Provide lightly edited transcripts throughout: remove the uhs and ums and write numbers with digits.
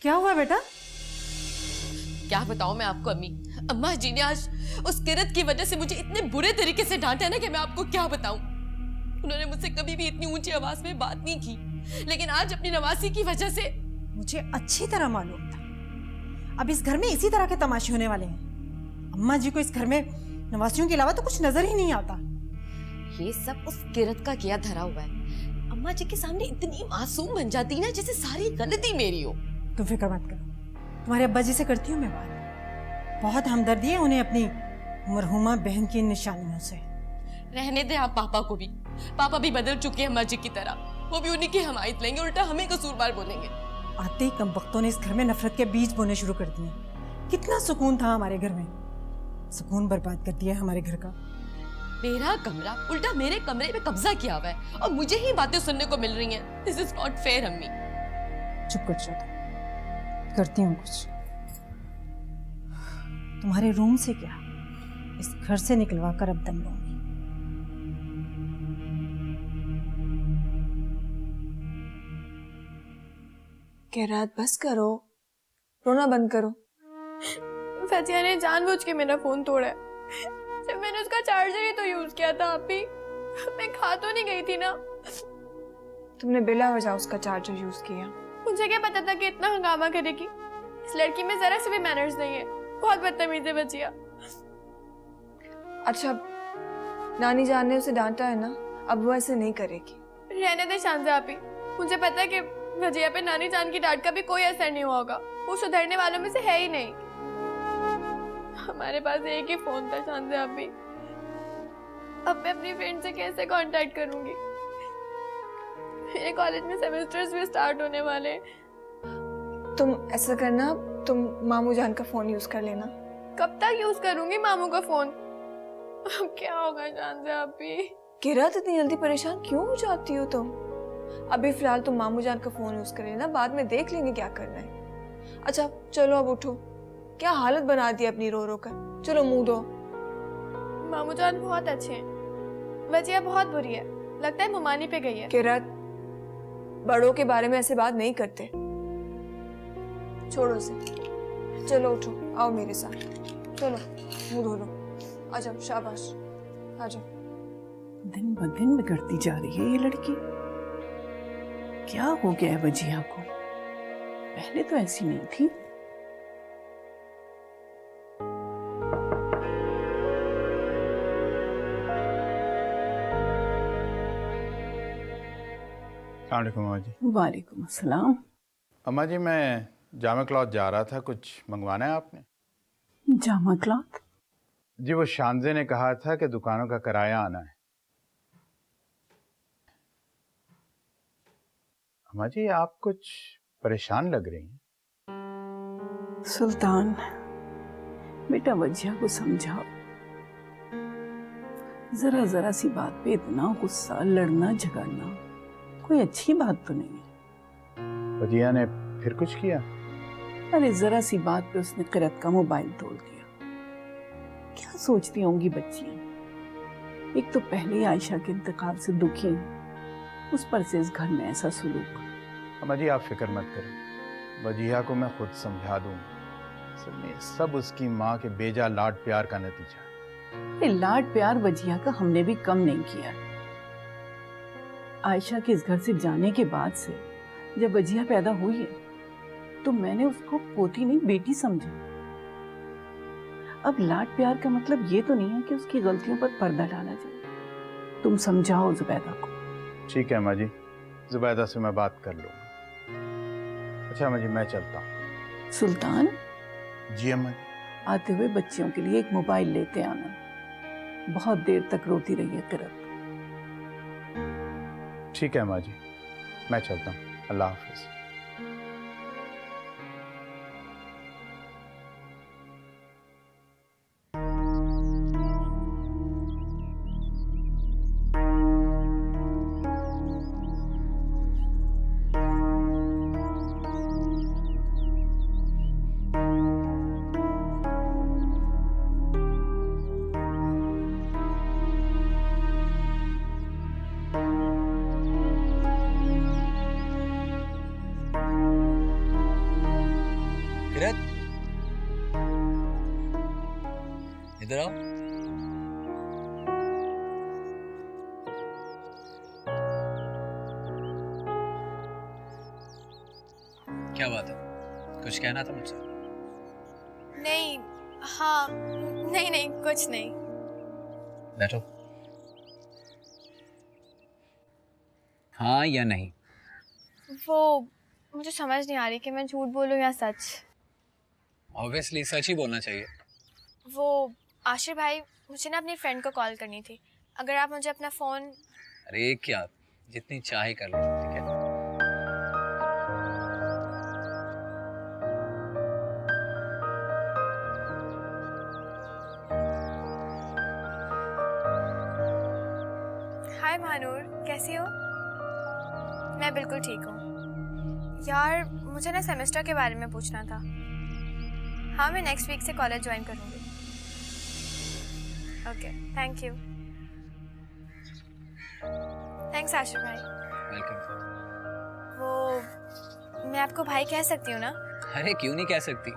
क्या हुआ बेटा? क्या बताऊं मैं आपको अम्मी। अम्मा जी ने आज उस किरत की वजह से मुझे इतने बुरे तरीके से डांटा है ना कि मैं आपको क्या बताऊं। उन्होंने मुझसे कभी भी इतनी ऊंची आवाज में बात नहीं की, लेकिन आज अपनी नवासी की वजह से। मुझे अच्छी तरह मालूम था अब इस घर में इसी तरह के तमाशे होने वाले हैं। अम्मा जी को इस घर में नवासियों के अलावा तो कुछ नजर ही नहीं आता। ये सब उस किरत का किया धरा हुआ है। अम्मा जी के सामने इतनी मासूम बन जाती ना जैसे सारी गलती मेरी हो। तुम फिक्र मत करो, तुम्हारे अब्बा जी से करती हूँ मैं बात। बहुत हमदर्दी है उन्हें अपनी मरहुमा बहन की निशानियों से। रहने दे आप पापा को भी। पापा भी बदल चुके हैं अम्मा जी की तरह। वो भी उन्हीं की हमायत लेंगे, उल्टा हमें कसूरवार बोलेंगे। आते ही कम वक्तों ने इस घर में नफरत के बीज बोने शुरू कर दिए। कितना सुकून था हमारे घर में, सुकून बर्बाद कर दिया हमारे घर का। मेरा कमरा उल्टा मेरे कमरे में कब्जा किया हुआ है और मुझे ही बातें सुनने को मिल रही हैं। दिस इज नॉट फेयर अम्मी। चुप कर जाओ, करती हूँ कुछ। तुम्हारे रूम से क्या, इस घर से निकलवा कर अब दम लूंगी। किरात बस करो, रोना बंद करो। फतिया ने जानबूझ के मेरा फोन तोड़ा है। जब मैंने उसका चार्जर ही तो यूज किया था आप ही। मैं खा तो नहीं गई थी ना। तुमने बिला वजह उसका चार्जर यूज किया। मुझे क्या पता था कि इतना हंगामा करेगी। इस लड़की में जरा से भी मैनर्स नहीं है, बहुत बदतमीज है बचिया। अच्छा, नानी जान ने उसे डांटा है ना, अब वो ऐसे नहीं करेगी। रहने दे शांजा आप ही। मुझे पता है कि भजिया पे नानी जान की डांट का भी कोई असर नहीं हुआ होगा। वो सुधरने वालों में से है ही नहीं। हमारे पास एक ही फोन था शांजा आप ही। अब मैं अपनी फ्रेंड से कैसे कांटेक्ट करूंगी? मेरे कॉलेज में सेमेस्टर्स भी स्टार्ट होने वाले हैं। तुम ऐसा करना, तुम मामू जान का फोन यूज कर लेना। कब तक यूज करूंगी मामू का फोन? अब क्या होगा शांजा आप ही? किरात इतनी जल्दी परेशान क्यों हो जाती हो तुम? अभी फिलहाल तुम मामू जान का फोन यूज कर लेना, बाद में देख लेंगे क्या करना है। अच्छा चलो अब उठो, क्या हालत बना दी अपनी रो रो कर। चलो मुंह दो। मामू जान बहुत अच्छे हैं, वजिया बहुत बुरी है। लगता है मुमानी पे गई है। किरात, बड़ों के बारे में ऐसे बात नहीं करते। छोड़ो उसे, चलो उठो, आओ मेरे साथ। चलो मुंह धो लो, आ जाओ, शाबाश, आ जाओ। दिन ब दिन बिगड़ती जा रही है ये लड़की। क्या हो गया है वजिया को? पहले तो ऐसी नहीं थी। अस्सलाम वालेकुम अम्मा जी। वालेकुम अस्सलाम। अम्मा जी, मैं जामा क्लॉथ जा रहा था, कुछ मंगवाना है आपने? जामा क्लॉथ? जी, वो शानजे ने कहा था कि दुकानों का किराया आना है। अम्मा जी, आप कुछ परेशान लग रही हैं। सुल्तान, बेटा वजिया को समझाओ। जरा जरा सी बात पे इतना गुस्सा, लड़ना झगड़ना कोई अच्छी बात तो नहीं है। वजिया ने फिर कुछ किया? अरे जरा सी बात पे उसने किरत का मोबाइल तोड़ दिया। क्या सोचती होंगी बच्चियां? एक तो पहले ही आयशा के इंतकाल से दुखी हैं, उस पर से इस घर में ऐसा सुलूक। अम्मा जी, आप फिक्र मत करें, वजिया को मैं खुद समझा दूंगा। सब उसकी माँ के बेजा लाड प्यार का नतीजा है। ये लाड प्यार वजिया का हमने भी कम नहीं किया। आयशा के इस घर से जाने के बाद से जब वजिया पैदा हुई है तो मैंने उसको पोती नहीं बेटी समझा। अब लाड प्यार का मतलब ये तो नहीं है कि उसकी गलतियों पर पर्दा डाला जाए। तुम समझाओ जुबैदा को। ठीक है अम्मा जी, जुबैदा से मैं बात कर लूंगा। अच्छा अम्मा जी, मैं चलता हूँ। सुल्तान, जी अम्मा। आते हुए बच्चियों के लिए एक मोबाइल लेते आना। बहुत देर तक रोती रही है किरत। ठीक है अम्मा जी, मैं चलता हूँ। अल्लाह हाफिज। किरत, इधर आओ। क्या बात है, कुछ कहना था मुझसे? नहीं, हाँ, नहीं नहीं कुछ नहीं। बैठो। हाँ या नहीं? वो मुझे समझ नहीं आ रही कि मैं झूठ बोलूं या सच। ऑब्वियसली सच ही बोलना चाहिए। वो आशिर भाई, मुझे ना अपनी फ्रेंड को कॉल करनी थी। अगर आप मुझे अपना फ़ोन। अरे क्या, जितनी चाहे कर लो, ठीक है? हाय महानूर, कैसी हो? मैं बिल्कुल ठीक हूँ यार। मुझे ना सेमेस्टर के बारे में पूछना था। हाँ, मैं नेक्स्ट वीक से कॉलेज ज्वाइन करूँगी। Okay, thank you. Thanks Ashir भाई। वेलकम। वो मैं आपको भाई कह सकती हूँ ना? अरे क्यों नहीं कह सकती,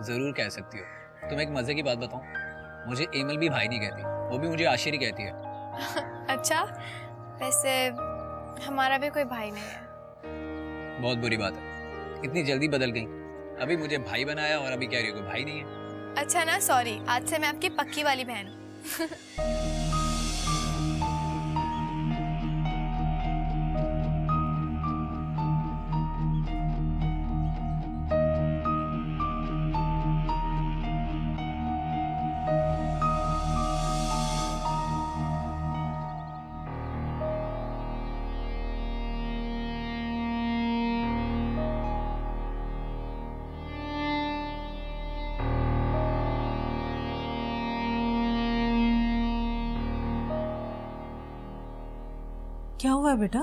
जरूर कह सकती हो। तुम एक मजे की बात बताऊं, मुझे एमल भी भाई नहीं कहती, वो भी मुझे आशिर ही कहती है। अच्छा, वैसे हमारा भी कोई भाई नहीं है। बहुत बुरी बात है, इतनी जल्दी बदल गई। अभी मुझे भाई बनाया और अभी कह रही हो कि भाई नहीं है। अच्छा ना, सॉरी, आज से मैं आपकी पक्की वाली बहन हूँ। क्या हुआ है बेटा?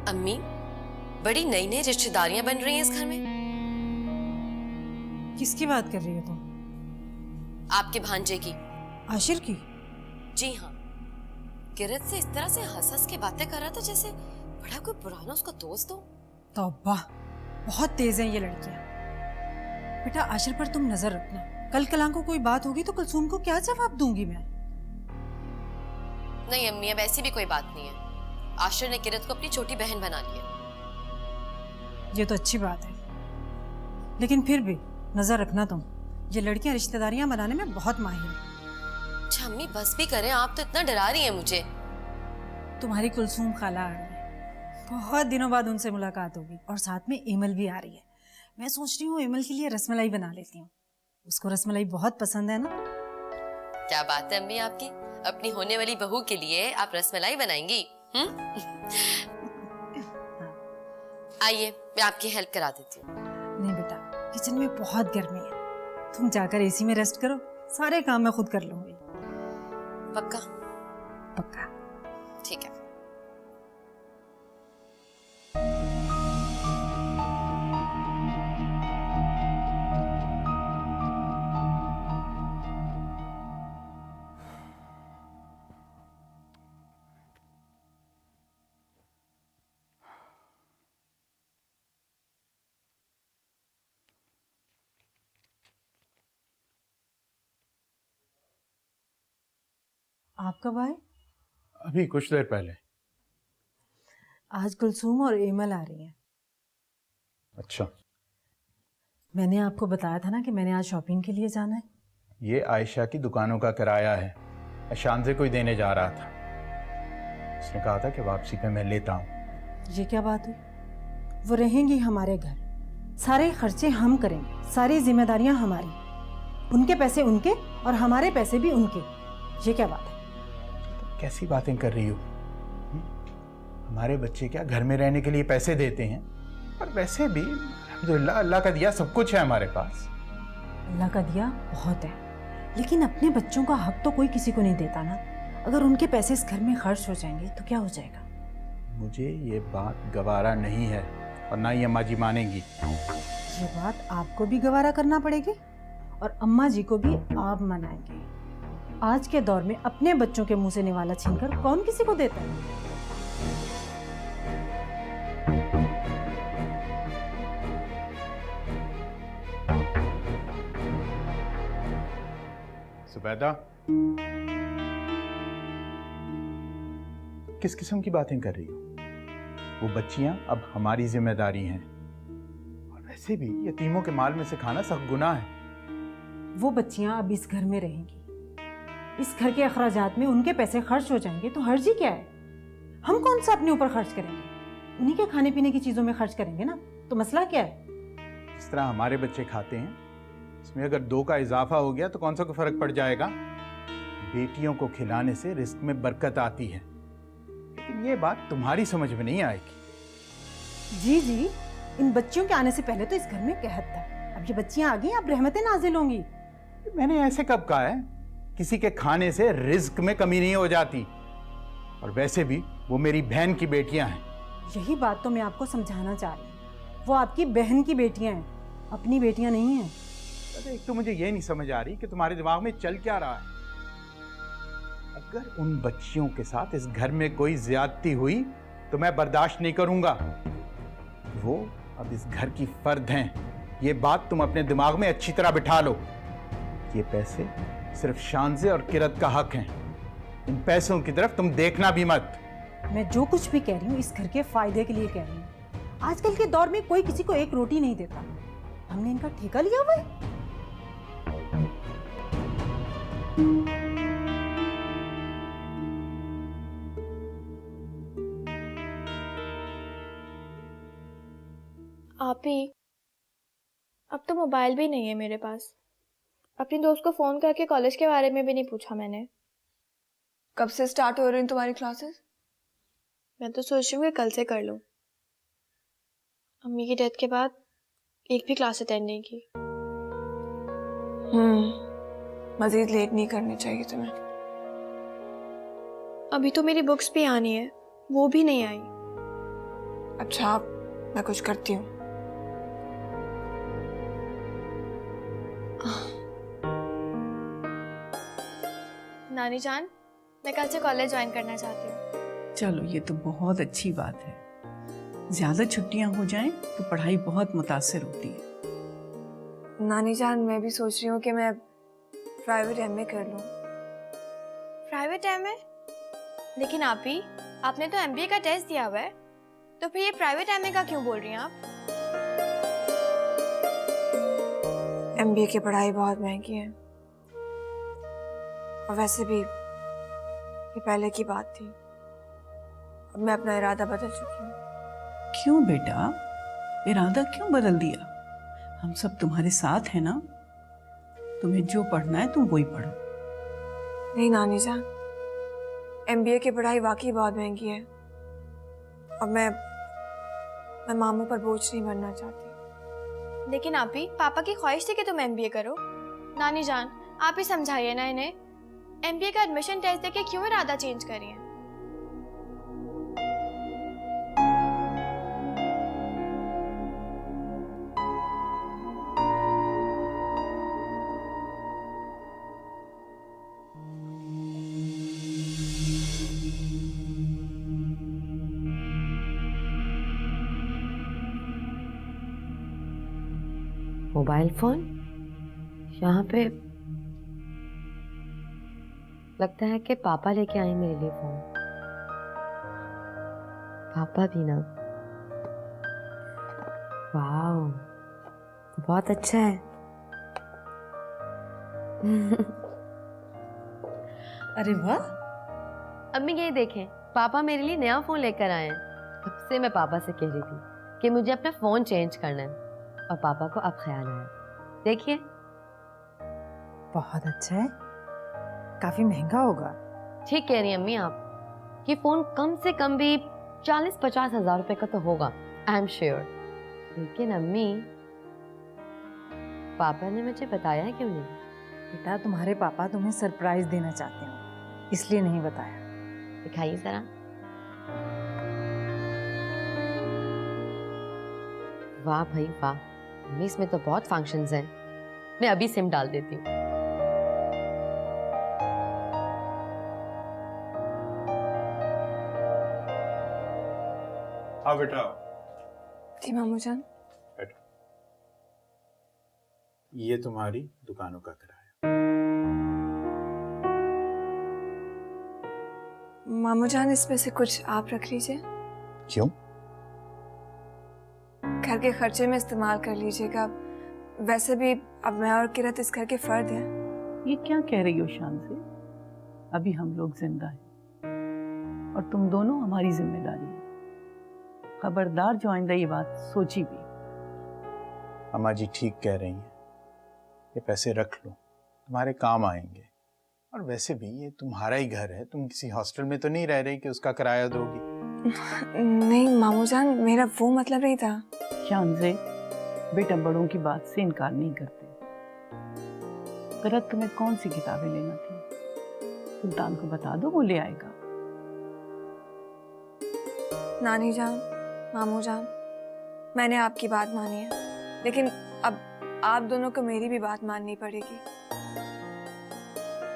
अम्मी, बड़ी नई नई रिश्तेदारियां बन रही हैं इस घर में। किसकी बात कर रही हो तुम? आपके भांजे की। आशिर की? जी हाँ, किरत से इस तरह से हंस हंस के बातें कर रहा था जैसे बड़ा कोई पुराना उसका दोस्त हो। तौबा, बहुत तेज हैं ये लड़कियां। बेटा आशिर पर तुम नजर रखना, कल कलां को कोई बात होगी तो कुलसूम को क्या जवाब दूंगी मैं? नहीं अम्मी, अब ऐसी भी कोई बात नहीं है। आशिर ने किरत को अपनी छोटी बहन बना लिया। ये तो अच्छी बात है, लेकिन फिर भी नजर रखना तुम। ये लड़कियां रिश्तेदारियां बनाने में बहुत माहिर हैं। अच्छा अम्मी, बस भी करें, आप तो इतना डरा रही हैं मुझे। तुम्हारी कुलसूम खाला आ रही है, बहुत दिनों बाद उनसे मुलाकात होगी, और साथ में एमल भी आ रही है। मैं सोच रही हूँ एमल के लिए रसमलाई बना लेती हूँ, उसको रसमलाई बहुत पसंद है ना। क्या बात है अम्मी आपकी, अपनी होने वाली बहू के लिए आप रसमलाई बनाएंगी? आइए, मैं आपकी हेल्प करा देती हूँ। नहीं बेटा, किचन में बहुत गर्मी है, तुम जाकर एसी में रेस्ट करो, सारे काम मैं खुद कर लूंगी। पक्का? पक्का। ठीक है। आप कब आए? अभी कुछ देर पहले। आज कुलसूम और एमल आ रही हैं। अच्छा, मैंने आपको बताया था ना कि मैंने आज शॉपिंग के लिए जाना है। ये आयशा की दुकानों का किराया है, अशान से कोई देने जा रहा था। उसने कहा था कि वापसी पे मैं लेता हूँ। ये क्या बात हुई? वो रहेंगी हमारे घर, सारे खर्चे हम करेंगे, सारी जिम्मेदारियां हमारी, उनके पैसे उनके और हमारे पैसे भी उनके। ये क्या बात है? कैसी बातें कर रही हो? हमारे बच्चे क्या घर में रहने के लिए पैसे देते हैं? पर वैसे भी अल्हम्दुलिल्लाह, अल्लाह का दिया सब कुछ है हमारे पास। अल्लाह का दिया बहुत है, लेकिन अपने बच्चों का हक तो कोई किसी को नहीं देता ना। अगर उनके पैसे इस घर में खर्च हो जाएंगे तो क्या हो जाएगा? मुझे ये बात गवारा नहीं है और ना ही अम्मा जी मानेंगी। ये बात आपको भी गवारा करना पड़ेगी और अम्मा जी को भी आप मनाएंगे। आज के दौर में अपने बच्चों के मुंह से निवाला छीनकर कौन किसी को देता है? जुबैदा, किस किस्म की बातें कर रही हो? वो बच्चियां अब हमारी जिम्मेदारी हैं, और वैसे भी यतीमों के माल में से खाना सख्त गुनाह है। वो बच्चियां अब इस घर में रहेंगी, इस घर के अखराजात में उनके पैसे खर्च हो जाएंगे तो हर्ज ही क्या है? हम कौन सा अपने ऊपर खर्च करेंगे? उन्हीं के खाने पीने की चीजों में खर्च करेंगे ना, तो मसला क्या है? जिस तरह हमारे बच्चे खाते हैं, इसमें अगर 2 का इजाफा हो गया तो कौन सा कोई फर्क पड़ जाएगा? बेटियों को खिलाने से रिस्क में बरकत आती है, लेकिन ये बात तुम्हारी समझ में नहीं आएगी। जी, इन बच्चियों के आने से पहले तो इस घर में कहत था, अब ये बच्चियां आ गई, अब रहमतें नाजिल होंगी। मैंने ऐसे कब कहा है? किसी के खाने से रिस्क में कमी नहीं हो जाती, और वैसे भी वो मेरी बहन की बेटियां हैं। यही बात तो मैं आपको समझाना चाह रही हूँ, वो आपकी बहन की बेटियां हैं, अपनी बेटियां नहीं हैं। अरे एक तो मुझे ये नहीं समझ आ रही कि तुम्हारे दिमाग में चल क्या रहा है। अगर उन बच्चियों के साथ इस घर में कोई ज्यादती हुई तो मैं बर्दाश्त नहीं करूंगा। वो अब इस घर की फर्द हैं, ये बात तुम अपने दिमाग में अच्छी तरह बिठा लो। ये पैसे सिर्फ शानजे और किरत का हक हैं, इन पैसों की तरफ तुम देखना भी मत। मैं जो कुछ भी कह रही हूँ इस घर के फायदे के लिए कह रही हूँ। आजकल के दौर में कोई किसी को एक रोटी नहीं देता, हमने इनका ठेका लिया हुआ है। आप ही, अब तो मोबाइल भी नहीं है मेरे पास। अपनी दोस्त को फोन करके कॉलेज के बारे में भी नहीं पूछा मैंने। कब से स्टार्ट हो रही हैं तुम्हारी क्लासेस? मैं तो सोच रही हूँ कि कल से कर लूँ। अम्मी की डेथ के बाद एक भी क्लास अटेंड नहीं की। मजीद लेट नहीं करनी चाहिए तुम्हें। अभी तो मेरी बुक्स भी आनी है, वो भी नहीं आई। अच्छा, मैं कुछ करती हूँ। नानी जान, मैं कल से कॉलेज ज्वाइन करना चाहती हूँ। चलो ये तो बहुत अच्छी बात है। ज्यादा छुट्टियां हो जाएं तो पढ़ाई बहुत मुतासिर होती है। नानी जान, मैं भी सोच रही हूँ कि मैं प्राइवेट एमए कर लूँ। Private MA? लेकिन आप ही, आपने तो एमबीए का टेस्ट दिया हुआ है, तो फिर ये प्राइवेट एमए का क्यों बोल रही हैं आप? एमबीए की पढ़ाई बहुत महंगी है, और वैसे भी ये पहले की बात थी। अब मैं अपना इरादा बदल चुकी हूँ। क्यों बेटा, इरादा क्यों बदल दिया? हम सब तुम्हारे साथ हैं ना। तुम्हें जो पढ़ना है तुम वही पढ़ो। नहीं नानी जान, एमबीए की पढ़ाई वाकई बहुत महंगी है, और मैं मामू पर बोझ नहीं बनना चाहती। लेकिन आप ही, पापा की ख्वाहिश थी कि तुम एमबीए करो। नानी जान, आप ही समझाइए ना इन्हें। एमबीए का एडमिशन टेस्ट देके क्यों इरादा चेंज करी है? मोबाइल फोन यहाँ पे, लगता है कि पापा लेके आए मेरे लिए फोन। पापा भी ना, वाह बहुत अच्छा है। अरे वाह, अम्मी ये देखें, पापा मेरे लिए नया फोन लेकर आए हैं। कब से मैं पापा से कह रही थी कि मुझे अपना फोन चेंज करना है, और पापा को अब ख्याल आया। देखिए, बहुत अच्छा है, काफी महंगा होगा। ठीक कह रही हैं अम्मी आप। ये फोन कम से कम भी 40-50 हजार रुपए का तो होगा, आई एम श्योर। लेकिन अम्मी, पापा ने मुझे बताया क्यों नहीं? बेटा, तुम्हारे पापा तुम्हें सरप्राइज देना चाहते हैं, इसलिए नहीं बताया। दिखाइए जरा। वाह भाई वाह, अम्मी इसमें तो बहुत फंक्शंस हैं। मैं अभी सिम डाल देती हूँ। हाँ बेटा, जी मामू जान। बैठो। ये तुम्हारी दुकानों का किराया। मामू जान, इसमें से कुछ आप रख लीजिए, क्यों? घर के खर्चे में इस्तेमाल कर लीजिएगा। वैसे भी अब मैं और किरत इस घर के फर्द हैं। ये क्या कह रही हो शान से? अभी हम लोग जिंदा हैं और तुम दोनों हमारी जिम्मेदारी है। खबरदार जो आइंदा ये बात सोची भी। अम्मा जी ठीक कह रही हैं, ये पैसे रख लो, तुम्हारे काम आएंगे। और वैसे भी ये तुम्हारा ही घर है, तुम किसी हॉस्टल में तो नहीं रह रही कि उसका किराया दोगी। नहीं मामू जान, मेरा वो मतलब नहीं था। शान से बेटा बड़ों की बात से इनकार नहीं करते। किरत तुम्हें कौन सी किताबें लेना थी? सुल्तान को बता दो, वो ले आएगा। नानी जान, मामू जान, मैंने आपकी बात मानी है, लेकिन अब आप दोनों को मेरी भी बात माननी पड़ेगी।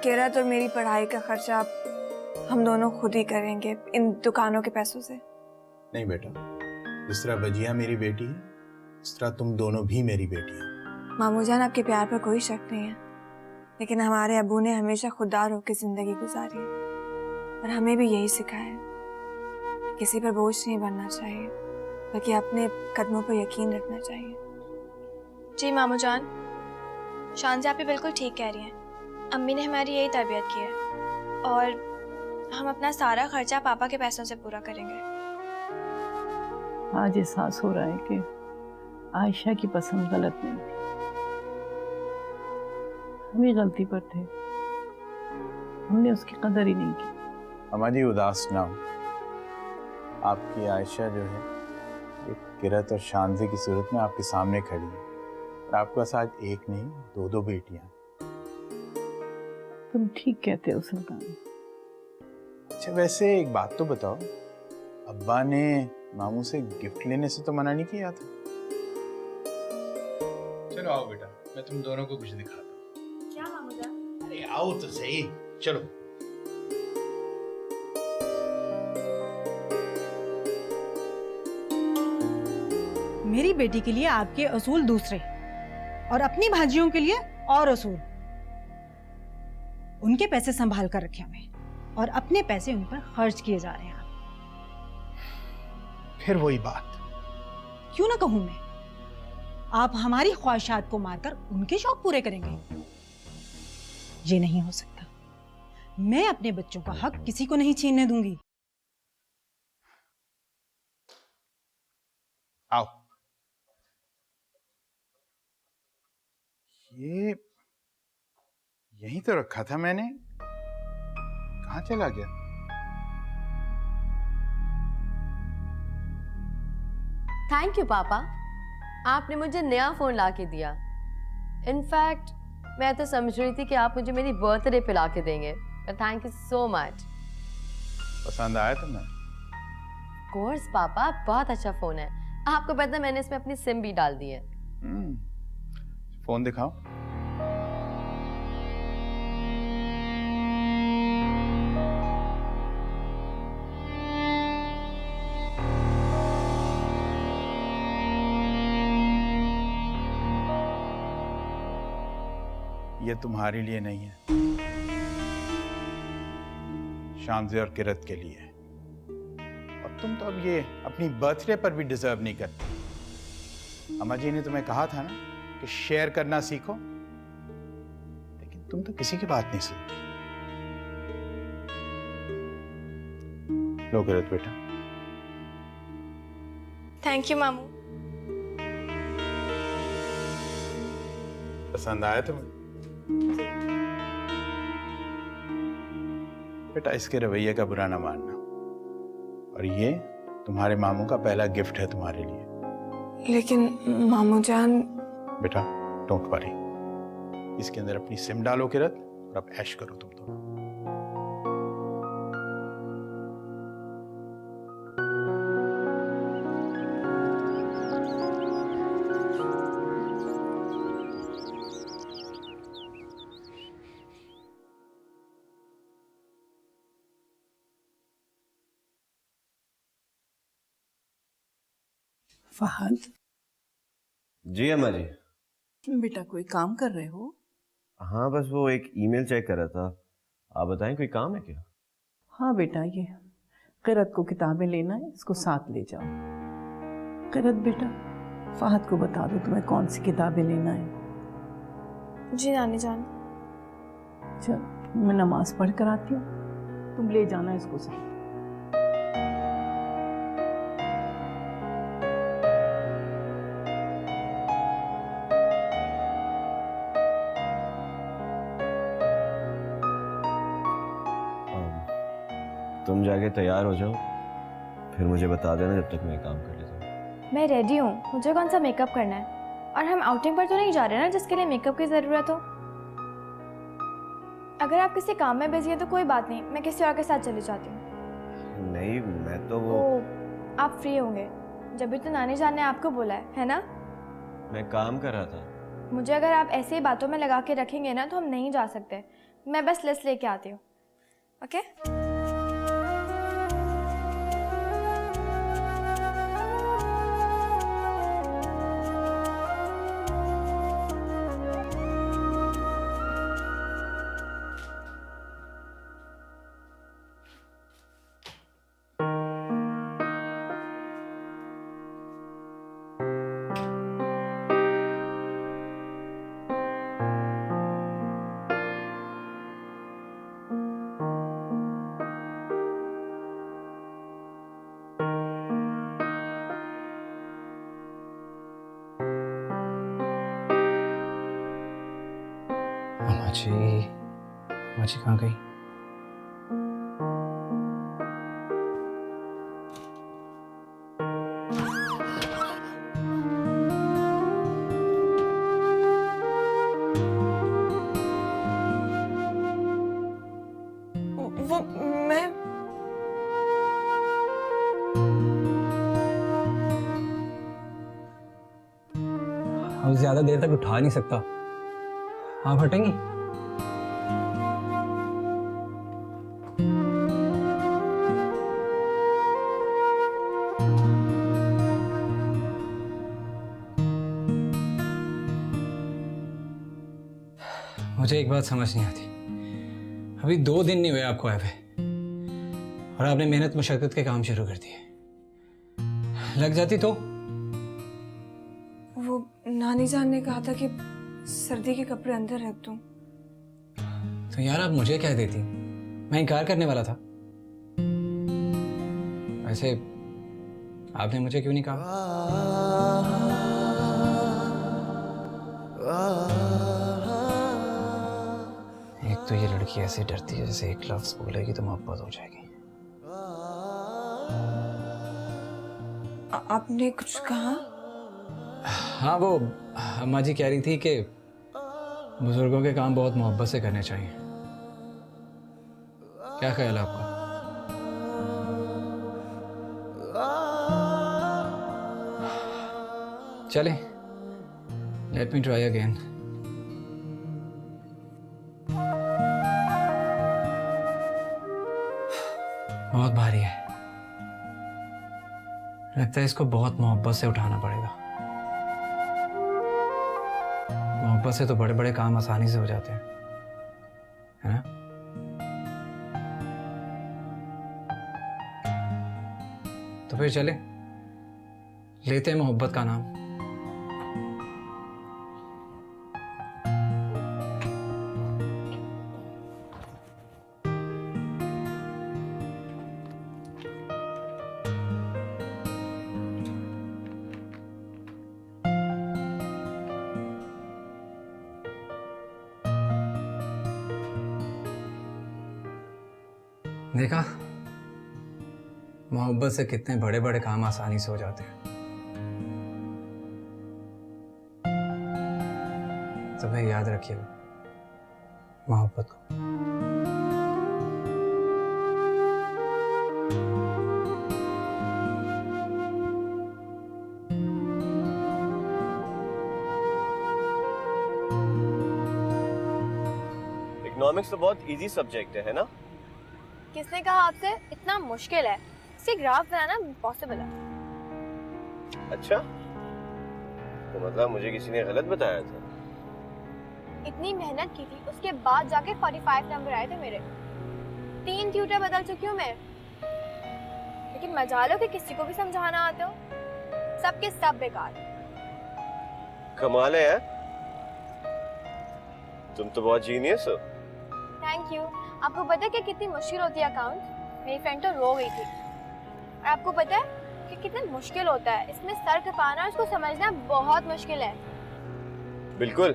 किरत और मेरी पढ़ाई का खर्चा हम दोनों खुद ही करेंगे इन दुकानों के पैसों से। नहीं बेटा, जिस तरह वजिया मेरी बेटी है, उस तरह तुम दोनों भी मेरी बेटी हो। मामू जान, आपके प्यार पर कोई शक नहीं है, लेकिन हमारे अबू ने हमेशा खुददार होकर जिंदगी गुजारी है और हमें भी यही सिखाया है, किसी पर बोझ नहीं बनना चाहिए, बल्कि अपने कदमों पर यकीन रखना चाहिए। जी मामू जान, शान से आप बिल्कुल ठीक कह रही हैं। अम्मी ने हमारी यही तरबियत की है और हम अपना सारा खर्चा पापा के पैसों से पूरा करेंगे। आज एहसास हो रहा है कि आयशा की पसंद गलत नहीं थी, हम ही गलती पर थे, हमने उसकी कदर ही नहीं की। अम्मा जी उदास ना हो, आपकी आयशा जो है एक किरत और शानजी की सूरत में आपके सामने खड़ी है और आपके पास आज एक नहीं दो बेटियां। तुम ठीक कहते हो सुल्तान। अच्छा वैसे एक बात तो बताओ, अब्बा ने मामू से गिफ्ट लेने से तो मना नहीं किया था? चलो आओ बेटा, मैं तुम दोनों को कुछ दिखाता हूँ। क्या मामू जान? अरे आओ तो सही, चलो। मेरी बेटी के लिए आपके असूल दूसरे और अपनी भाजियों के लिए और असूल। उनके पैसे संभाल कर रखे हमें और अपने पैसे उन पर खर्च किए जा रहे हैं। फिर वही बात, क्यों ना कहूं मैं, आप हमारी ख्वाहिशात को मारकर उनके शौक पूरे करेंगे? ये नहीं हो सकता। मैं अपने बच्चों का हक किसी को नहीं छीनने दूंगी। आओ। ये यहीं तो रखा था मैंने, कहाँ चला गया? थैंक यू पापा, आपने मुझे नया फोन ला के दिया। इनफैक्ट मैं तो समझ रही थी कि आप मुझे मेरी बर्थडे पे ला के देंगे, पर थैंक यू सो मच। पसंद आया तुम्हें? कोर्स पापा, बहुत अच्छा फोन है। आपको पता है मैंने इसमें अपनी सिम भी डाल दी है। फोन दिखाओ। ये तुम्हारे लिए नहीं है, शानजे और किरत के लिए है। और तुम तो अब ये अपनी बर्थडे पर भी डिजर्व नहीं करती। अम्मा जी ने तुम्हें कहा था ना कि शेयर करना सीखो, लेकिन तुम तो किसी की बात नहीं सुनती। लो किरत बेटा। थैंक यू मामू। पसंद आया तुम्हें? बेटा इसके रवैये का बुरा ना मानना, और ये तुम्हारे मामू का पहला गिफ्ट है तुम्हारे लिए। लेकिन मामू जान। बेटा डोंट वरी, इसके अंदर अपनी सिम डालो किरत और अब ऐश करो तुम दोनों। फहद, जी अम्मा जी। बेटा कोई काम कर रहे हो? हाँ बस वो एक ईमेल चेक कर रहा था। आप बताएं कोई काम है क्या? हाँ बेटा, ये किरत को किताबें लेना है, इसको साथ ले जाओ। किरत बेटा, फहद को बता दो तुम्हें कौन सी किताबें लेना है। जी नानी जान। चल मैं नमाज पढ़ कर आती हूँ, तुम ले जाना इसको साथ। तुम जाके तैयार हो जाओ, फिर मुझे बता देना, जब तक मैं काम कर लेता हूँ। मैं रेडी हूँ, मुझे कौन सा मेकअप करना है? और हम आउटिंग पर तो नहीं जा रहे ना जिसके लिए मेकअप की ज़रूरत हो। अगर आप किसी काम में बिजी हैं तो कोई बात नहीं, मैं किसी और के साथ चली जाती हूँ। नहीं, मैं तो वो आप फ्री होंगे, जब भी तो नानी जान ने आपको बोला है ना? मैं काम कर रहा था। मुझे अगर आप ऐसे ही बातों में लगा के रखेंगे ना तो हम नहीं जा सकते। मैं बस लिस्ट लेके आती हूँ, ओके? माची कहाँ गई? वो मैं अब ज्यादा देर तक उठा नहीं सकता, आप हटेंगी? मुझे एक बात समझ नहीं आती, अभी 2 दिन नहीं हुए आपको आए हुए और आपने मेहनत मशक्कत के काम शुरू कर दिए। लग जाती तो वो नानी जान ने कहा था कि सर्दी के कपड़े अंदर रख दूं। तो यार आप मुझे कह देती, मैं इनकार करने वाला था। वैसे आपने मुझे क्यों नहीं कहा? एक तो ये लड़की ऐसे डरती है जैसे एक लफ्ज बोलेगी तो मोहब्बत हो जाएगी। आपने कुछ कहा? हाँ, वो अम्मा जी कह रही थी कि बुजुर्गों के काम बहुत मोहब्बत से करने चाहिए। क्या ख्याल है आपका? चले, लेट मी ट्राई अगेन। बहुत भारी है, लगता है इसको बहुत मोहब्बत से उठाना पड़ेगा। मोहब्बत से तो बड़े बड़े काम आसानी से हो जाते हैं, है ना? तो फिर चले, लेते हैं मोहब्बत का नाम। देखा, मोहब्बत से कितने बड़े बड़े काम आसानी से हो जाते हैं। तो भाई याद रखिएगा मोहब्बत को। इकोनॉमिक्स तो बहुत इजी सब्जेक्ट है ना? किसने कहा आपसे इतना मुश्किल है? इसके ग्राफ बनाना इम्पॉसिबल है। अच्छा, तो मतलब मुझे किसी ने गलत बताया था? इतनी मेहनत की थी, उसके बाद जाके 45 नंबर आए थे मेरे। 3 ट्यूटर बदल चुकी हूँ मैं, लेकिन मजाल हो कि किसी को भी समझाना आते हो, सबके सब बेकार। कमाल है यार, तुम तो बहुत जीनियस हो। Thank you. आपको पता है कि कितनी मुश्किल होती है अकाउंट? मेरी फ्रेंड तो रो गई थी। और आपको पता है कि कितना मुश्किल होता है इसमें सर खपाना और इसको समझना बहुत मुश्किल है। बिल्कुल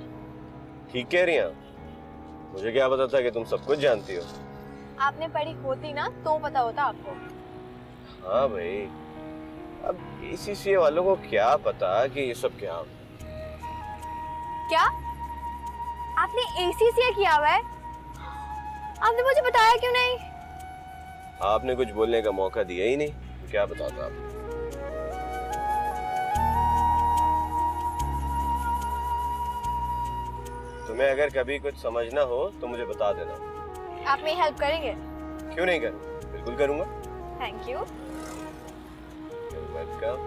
ठीक कह रही हैं। मुझे क्या पता था कि तुम सब कुछ जानती हो। आपने पढ़ी होती ना तो पता होता आपको। हाँ भाई, अब ACCA वालों को क्या पता कि ये सब क्या होता क्या आपने ACCA किया हुआ है? आपने मुझे बताया क्यों नहीं? है। आपने कुछ बोलने का मौका दिया ही नहीं, तो क्या बताता आप। तुम्हें अगर कभी कुछ समझना हो तो मुझे बता देना। आप मेरी हेल्प करेंगे? क्यों नहीं करूँ, बिल्कुल करूँगा। Thank you. वेलकम।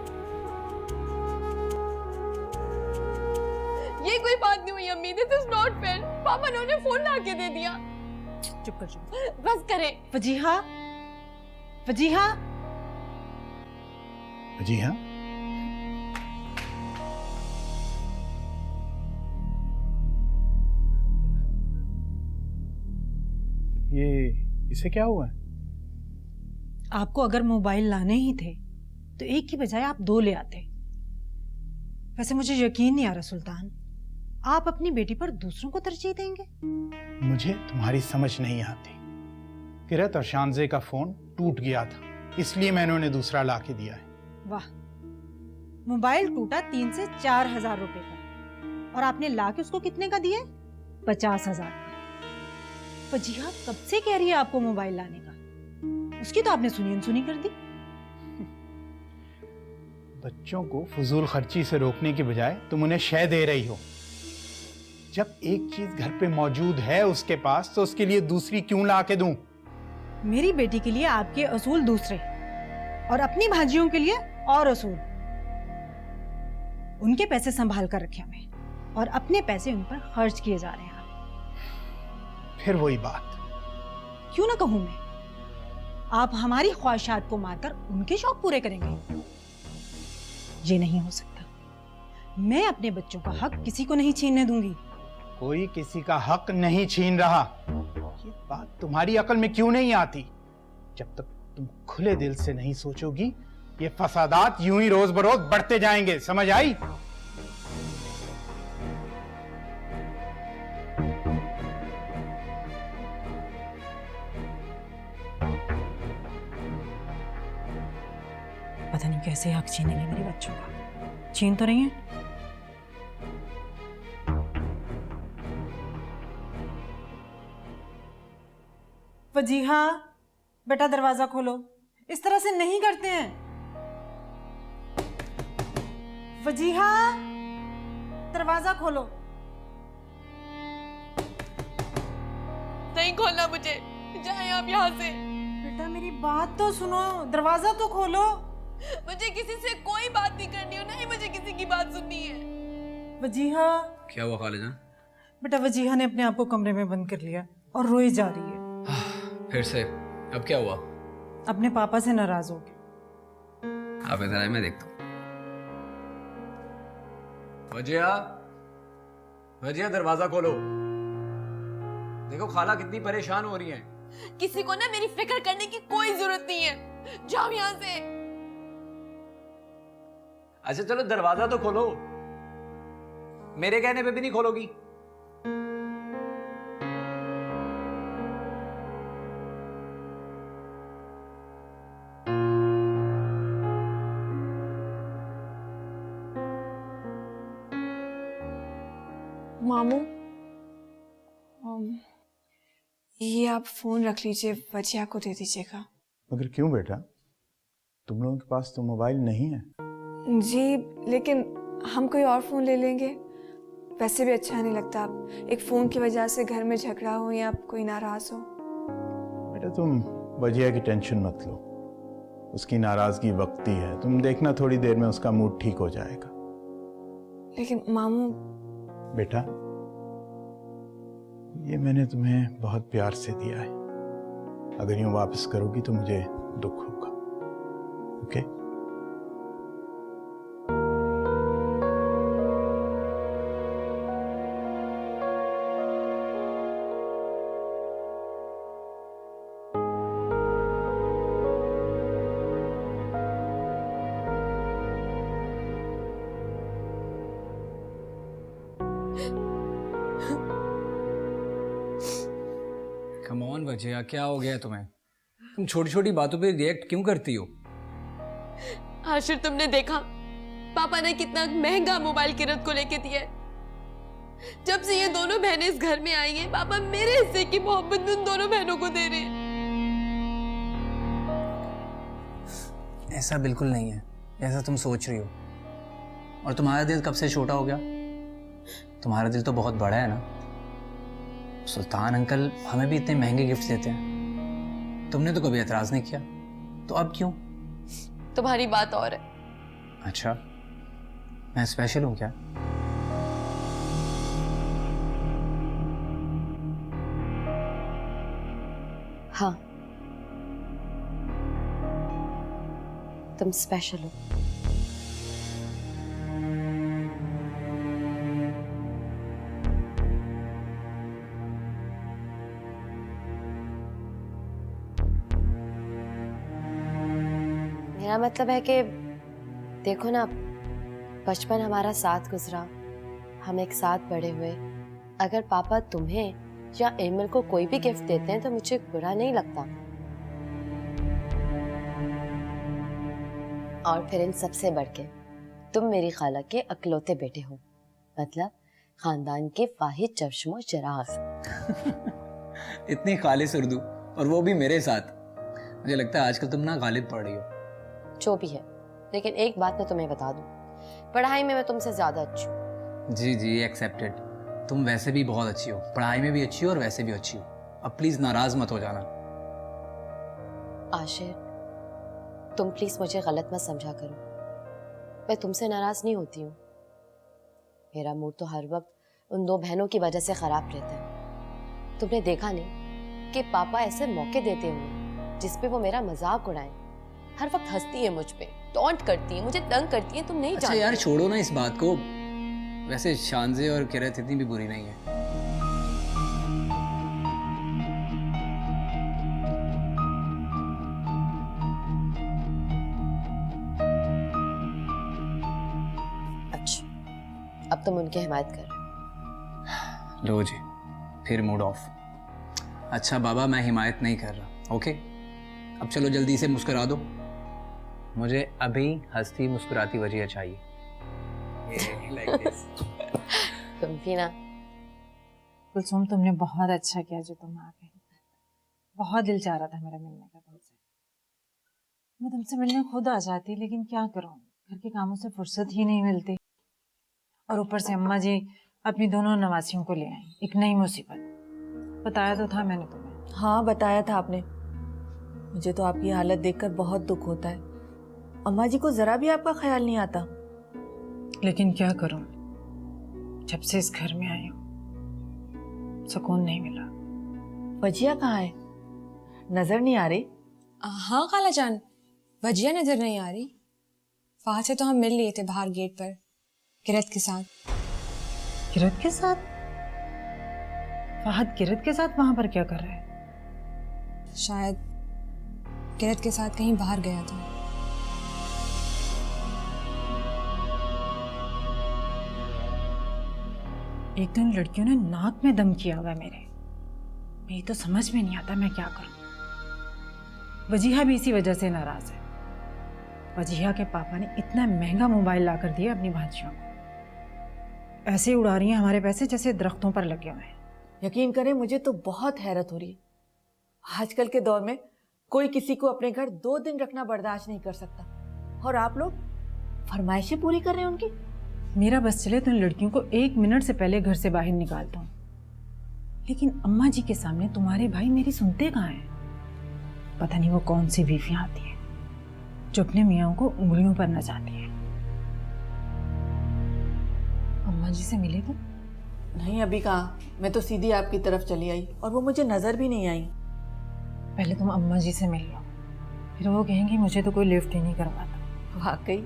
ये कोई बात नहीं हुई अम्मी, दिस इज नॉट फेयर। पापा ने उन्हें फोन ला के दे दिया। चुप कर चुप। बस करें। वजीहा, वजीहा, जी हाँ, ये इसे क्या हुआ है? आपको अगर मोबाइल लाने ही थे तो एक की बजाय आप 2 ले आते। वैसे मुझे यकीन नहीं आ रहा सुल्तान, आप अपनी बेटी पर दूसरों को तरजीह देंगे? मुझे तुम्हारी समझ नहीं आती। किरत और शानजे का फोन टूट गया था, इसलिए मैंने उन्हें दूसरा ला के दिया है। वाह, मोबाइल टूटा 3 से 4 हजार रुपए का, और आपने ला के उसको कितने का दिए? 50,000 का। वजीहा कब से कह रही है आपको मोबाइल लाने का, उसकी तो आपने सुनी अनसुनी कर दी। बच्चों को फजूल खर्ची से रोकने के बजाय तुम उन्हें शय दे रही हो। जब एक चीज घर पे मौजूद है उसके पास, तो उसके लिए दूसरी क्यों ला के दूं? मेरी बेटी के लिए आपके असूल दूसरे और अपनी भाजियों के लिए और असूल। उनके पैसे संभाल कर रखे हमें और अपने पैसे उन पर खर्च किए जा रहे हैं। फिर वही बात, क्यों ना कहूं मैं, आप हमारी ख्वाहिशात को मारकर उनके शौक पूरे करेंगे? ये नहीं हो सकता। मैं अपने बच्चों का हक किसी को नहीं छीनने दूंगी। कोई किसी का हक नहीं छीन रहा। ये बात तुम्हारी अकल में क्यों नहीं आती? जब तक तुम खुले दिल से नहीं सोचोगी, ये फसादात यूं ही रोज बरोज बढ़ते जाएंगे। समझ आई? पता नहीं कैसे हक छीनेंगे मेरे बच्चों का। छीन तो रही है। वजीहा, बेटा दरवाजा खोलो, इस तरह से नहीं करते हैं। वजीहा, दरवाजा खोलो। नहीं खोलना मुझे, जाए आप यहाँ से। बेटा मेरी बात तो सुनो, दरवाजा तो खोलो। मुझे किसी से कोई बात नहीं करनी हो, नहीं मुझे किसी की बात सुननी है। वजीहा, क्या हुआ खालिजान? बेटा वजीहा ने अपने आप को कमरे में बंद कर लिया और रोई जा रही है। फिर से? अब क्या हुआ? अपने पापा से नाराज हो गई। आप इधर आए, मैं देखता हूँ। वजिया, वजिया दरवाजा खोलो। देखो खाला कितनी परेशान हो रही हैं। किसी को ना मेरी फिक्र करने की कोई जरूरत नहीं है, जाओ यहाँ से। अच्छा चलो दरवाजा तो खोलो, मेरे कहने पे भी नहीं खोलोगी? मामू, ये आप फोन रख लीजिए, वजिया को दे दीजिएगा। मगर क्यों बेटा, तुम लोगों के पास तो मोबाइल नहीं है। जी, लेकिन हम कोई और फोन ले लेंगे। वैसे भी अच्छा नहीं लगता आप एक फोन की वजह से घर में झगड़ा हो या कोई नाराज हो। बेटा तुम वजिया की टेंशन मत लो, उसकी नाराजगी वक्ती है। तुम देखना थोड़ी देर में उसका मूड ठीक हो जाएगा। लेकिन मामू, बेटा ये मैंने तुम्हें बहुत प्यार से दिया है, अगर यूं वापस करोगी तो मुझे दुख होगा। ओके? कम ऑन वजह, क्या हो गया तुम्हें? तुम छोटी छोटी बातों पे रिएक्ट क्यों करती हो? आशिर, तुमने देखा पापा ने कितना महंगा मोबाइल किरत को लेके दिया है। जब से ये दोनों बहनें इस घर में आई हैं, पापा मेरे हिस्से की मोहब्बत उन दोनों बहनों को दे रहे हैं। ऐसा बिल्कुल नहीं है जैसा तुम सोच रही हो। और तुम्हारा दिल कब से छोटा हो गया? तुम्हारा दिल तो बहुत बड़ा है ना। सुल्तान अंकल हमें भी इतने महंगे गिफ्ट देते हैं, तुमने तो कभी एतराज नहीं किया, तो अब क्यों? तुम्हारी बात और है। अच्छा, मैं स्पेशल हूँ क्या? हाँ, तुम स्पेशल हो। मेरा मतलब है कि देखो ना, बचपन हमारा साथ गुजरा, हम एक साथ बड़े हुए। अगर पापा तुम्हें या एमिल को कोई भी गिफ्ट देते हैं तो मुझे बुरा नहीं लगता। और फिर इन सबसे बढ़ के तुम मेरी खाला के अकलौते बेटे हो, मतलब खानदान के वाहिद चश्मो चिराग। इतनी खालिस उर्दू, और वो भी मेरे साथ। मुझे लगता है आजकल तुम ना गालिब पढ़ रही हो। जो भी है, लेकिन एक बात मैं तुम्हें बता दूं, पढ़ाई में मैं तुमसे ज्यादा अच्छी हूँ। जी जी, एक्सेप्टेड। तुम वैसे भी बहुत अच्छी हो, पढ़ाई में भी अच्छी हो और वैसे भी अच्छी हो। अब प्लीज नाराज मत हो जाना। आशिर, तुम प्लीज मुझे गलत मत समझा करो। मैं तुमसे नाराज नहीं होती हूँ। मेरा मूड तो हर वक्त उन दो बहनों की वजह से खराब रहता है। तुमने देखा नहीं कि पापा ऐसे मौके देते हुए जिसपे वो मेरा मजाक उड़ाएं। हर वक्त हंसती है मुझ पे, टॉन्ट करती है, मुझे तंग करती है। तुम नहीं अच्छा जानती। यार, छोड़ो ना इस बात को। वैसे शानजे और किरत इतनी भी बुरी नहीं है। अच्छा, अब तुम उनकी हिमायत कर रहे हो। लो जी, फिर मूड ऑफ। अच्छा बाबा, मैं हिमायत नहीं कर रहा। ओके, अब चलो जल्दी से मुस्कुरा दो। मुझे अभी हंसती मुस्कुराती वजिया चाहिए। like this. तुम भी ना। कुलसुम, तुमने बहुत अच्छा किया जो तुम आ गए। बहुत दिल चाह रहा था मेरा मिलने का तुमसे। मैं तुमसे मिलने खुद आ जाती, लेकिन क्या करूं, घर के कामों से फुर्सत ही नहीं मिलती। और ऊपर से अम्मा जी अपनी दोनों नवासियों को ले आई, एक नई मुसीबत। बताया तो था मैंने तुम्हें। हाँ, बताया था आपने। मुझे तो आपकी हालत देखकर बहुत दुख होता है। अम्मा जी को जरा भी आपका ख्याल नहीं आता। लेकिन क्या करूं, जब से इस घर में आई हूं सुकून नहीं मिला। वजिया कहाँ है? नजर नहीं आ रही। हाँ खाला जान, वजिया नजर नहीं आ रही। फहद से तो हम मिल लिए थे बाहर गेट पर, किरत के साथ। किरत के साथ? फहद किरत के साथ वहां पर क्या कर रहा है? शायद किरत के साथ कहीं बाहर गया था। एक तो इन लड़कियों ने नाक में दम किया हुआ है मेरे तो समझ में नहीं आता मैं क्या करूं। वजीहा भी इसी वजह से नाराज है। वजीहा के पापा ने इतना महंगा मोबाइल ला कर दिया अपनी भांजियों को। ऐसे उड़ा रही हैं हमारे पैसे जैसे दरख्तों पर लगे हुए हैं। यकीन करें, मुझे तो बहुत हैरत हो रही है। आजकल के दौर में कोई किसी को अपने घर 2 दिन रखना बर्दाश्त नहीं कर सकता, और आप लोग फरमाइशें पूरी कर रहे हैं उनकी। मेरा बस चले तो इन लड़कियों को 1 मिनट से पहले घर से बाहर निकालता हूँ, लेकिन अम्मा जी के सामने तुम्हारे भाई मेरी सुनते कहाँ हैं। पता नहीं वो कौन सी बीवियां आती हैं जो अपने मियाँ को उंगलियों पर नचाती हैं। अम्मा जी से मिले तुम? नहीं, अभी कहाँ। मैं तो सीधी आपकी तरफ चली आई और वो मुझे नजर भी नहीं आई। पहले तुम अम्मा जी से मिल लो, फिर वो कहेंगी मुझे तो कोई लिफ्ट ही नहीं करवाता। वाकई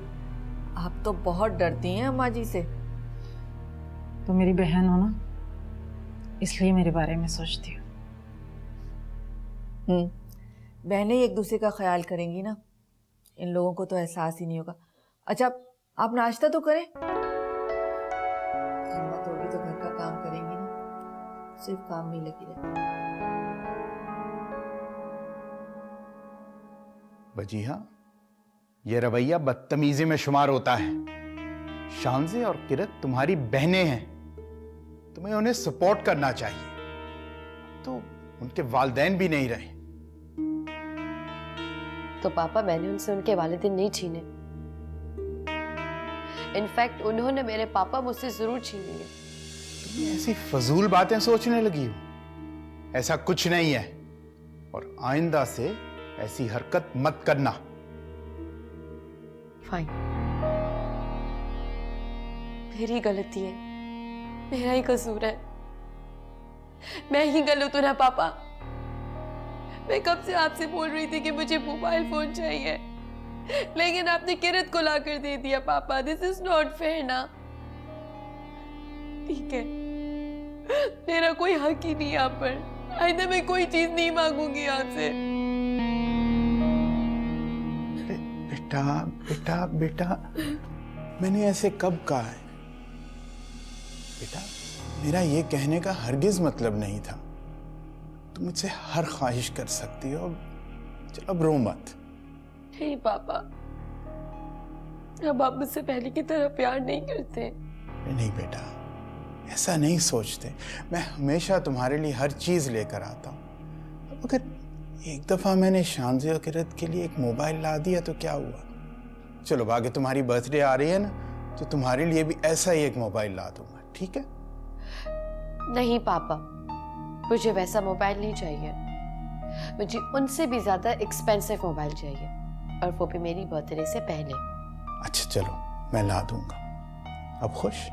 आप तो बहुत डरती हैं अम्मा जी से। तो मेरी बहन हो ना, इसलिए मेरे बारे में सोचती हो। बहनें एक दूसरे का ख्याल करेंगी ना, इन लोगों को तो एहसास ही नहीं होगा। अच्छा आप नाश्ता तो करें, हिम्मत होगी तो घर का काम करेंगी ना, सिर्फ काम में लगी रहती। वजीहा, ये रवैया बदतमीजी में शुमार होता है। शांजे और किरत तुम्हारी बहनें हैं, तुम्हें उन्हें सपोर्ट करना चाहिए। तो उनके वालिदैन भी नहीं रहे। तो पापा मैंने उनसे उनके वालिदैन नहीं छीने। इनफैक्ट उन्होंने मेरे पापा मुझसे जरूर छीन लिए। तुम ऐसी फजूल बातें सोचने लगी हो। ऐसा कुछ नहीं है, और आइंदा से ऐसी हरकत मत करना। फाइन, मेरी गलती है, मेरा ही कसूर है। मैं ही गलत हूं ना पापा। मैं कब से आपसे बोल रही थी कि मुझे मोबाइल फोन चाहिए, लेकिन आपने किरत को लाकर दे दिया। पापा दिस इज नॉट फेयर ना। ठीक है, मेरा कोई हक ही नहीं आप पर। आइंदा मैं कोई चीज नहीं मांगूंगी आपसे। बेटा बेटा बेटा, मैंने ऐसे कब कहा है? बेटा, मेरा ये कहने का हरगिज मतलब नहीं था। तुम मुझसे हर ख्वाहिश कर सकती हो। चलो अब रो मत। नहीं पापा, अब आप मुझसे पहले की तरह प्यार नहीं करते। नहीं बेटा, ऐसा नहीं सोचते। मैं हमेशा तुम्हारे लिए हर चीज लेकर आता हूँ। अब अगर एक दफा मैंने शांजे और किरत के लिए एक मोबाइल ला दिया तो क्या हुआ? चलो आगे तुम्हारी बर्थडे आ रही है ना, तो तुम्हारे लिए भी ऐसा ही एक मोबाइल ला दूंगा, ठीक है? नहीं पापा, मुझे वैसा मोबाइल नहीं चाहिए। मुझे उनसे भी ज्यादा एक्सपेंसिव मोबाइल चाहिए, और वो भी मेरी बर्थडे से पहले। अच्छा चलो, मैं ला दूंगा। अब खुश?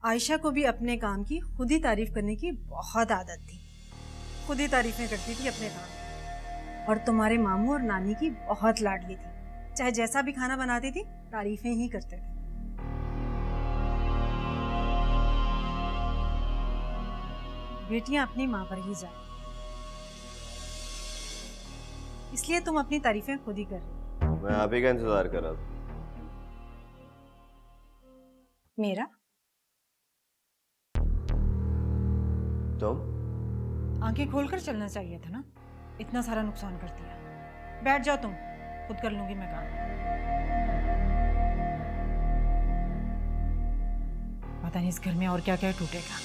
आयशा को भी अपने काम की खुद ही तारीफ करने की बहुत आदत थी। खुद ही तारीफें करती थी अपने काम की। और तुम्हारे मामू और नानी की बहुत लाडली थी। चाहे जैसा भी खाना बनाती थी, तारीफें ही करते थे। बेटियां अपनी माँ पर ही जाए, इसलिए तुम अपनी तारीफें खुद ही कर रही हो। मैं आप ही का इंतजार कर रहा था। मेरा? तुम? आंखें खोलकर चलना चाहिए था ना, इतना सारा नुकसान कर दिया। बैठ जाओ तुम, खुद कर लूंगी मैं काम। पता नहीं इस घर में और क्या क्या टूटेगा।